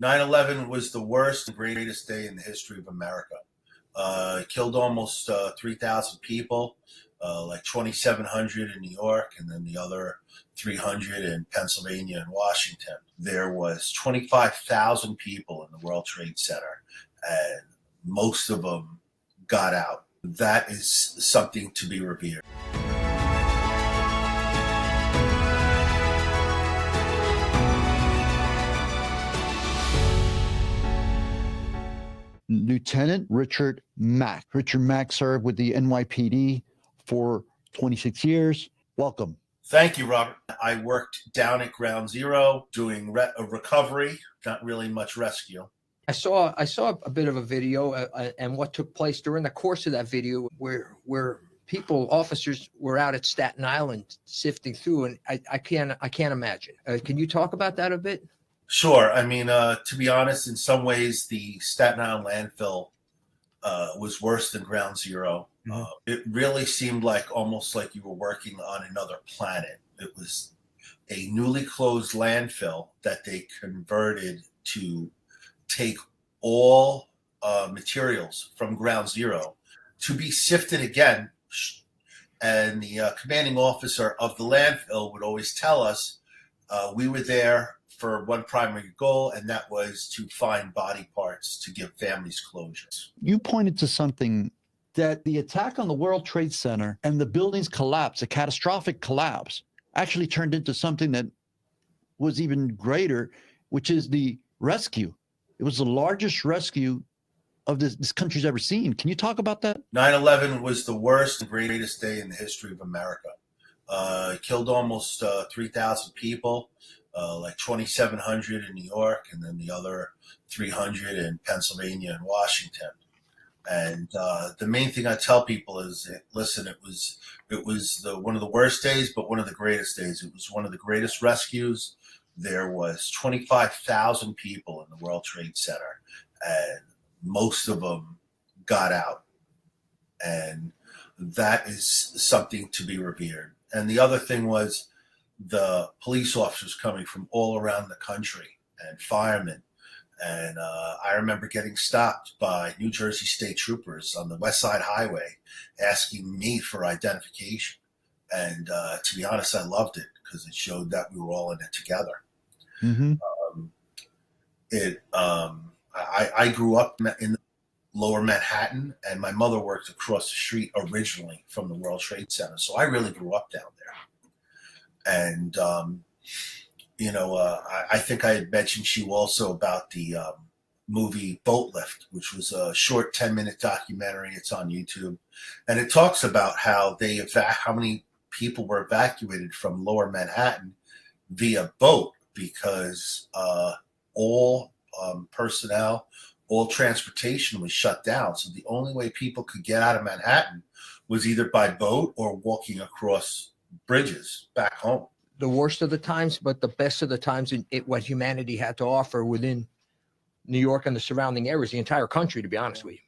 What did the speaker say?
9/11 was the worst and greatest day in the history of America. It killed almost 3,000 people, like 2,700 in New York, and then the other 300 in Pennsylvania and Washington. There was 25,000 people in the World Trade Center, and most of them got out. That is something to be revered. Lieutenant Richard Mack. Richard Mack served with the NYPD for 26 years. Welcome. Thank you, Robert. I worked down at Ground Zero doing recovery, not really much rescue. I saw a bit of a video and what took place during the course of that video where officers were out at Staten Island sifting through, and I can't imagine. Can you talk about that a bit? Sure. I mean, to be honest, in some ways, the Staten Island Landfill was worse than Ground Zero. Mm-hmm. It really seemed almost like you were working on another planet. It was a newly closed landfill that they converted to take all materials from Ground Zero to be sifted again. And the commanding officer of the landfill would always tell us we were there for one primary goal, and that was to find body parts to give families closures. You pointed to something, that the attack on the World Trade Center and the building's collapse, a catastrophic collapse, actually turned into something that was even greater, which is the rescue. It was the largest rescue of this country's ever seen. Can you talk about that? 9/11 was the worst and greatest day in the history of America. It killed almost 3,000 people. Like 2,700 in New York, and then the other 300 in Pennsylvania and Washington. And the main thing I tell people is, listen, it was one of the worst days, but one of the greatest days. It was one of the greatest rescues. There was 25,000 people in the World Trade Center, and most of them got out. And that is something to be revered. And the other thing was, the police officers coming from all around the country and firemen. And I remember getting stopped by New Jersey state troopers on the West Side Highway asking me for identification. And to be honest, I loved it because it showed that we were all in it together. Mm-hmm. I grew up in Lower Manhattan, and my mother worked across the street originally from the World Trade Center. So I really grew up down there. And, I think I had mentioned to you also about the movie Boat Lift, which was a short 10-minute documentary. It's on YouTube. And it talks about how how many people were evacuated from Lower Manhattan via boat, because all personnel, all transportation was shut down. So the only way people could get out of Manhattan was either by boat or walking across bridges back home. The worst of the times, but the best of the times in what humanity had to offer within New York and the surrounding areas, the entire country, to be honest with you.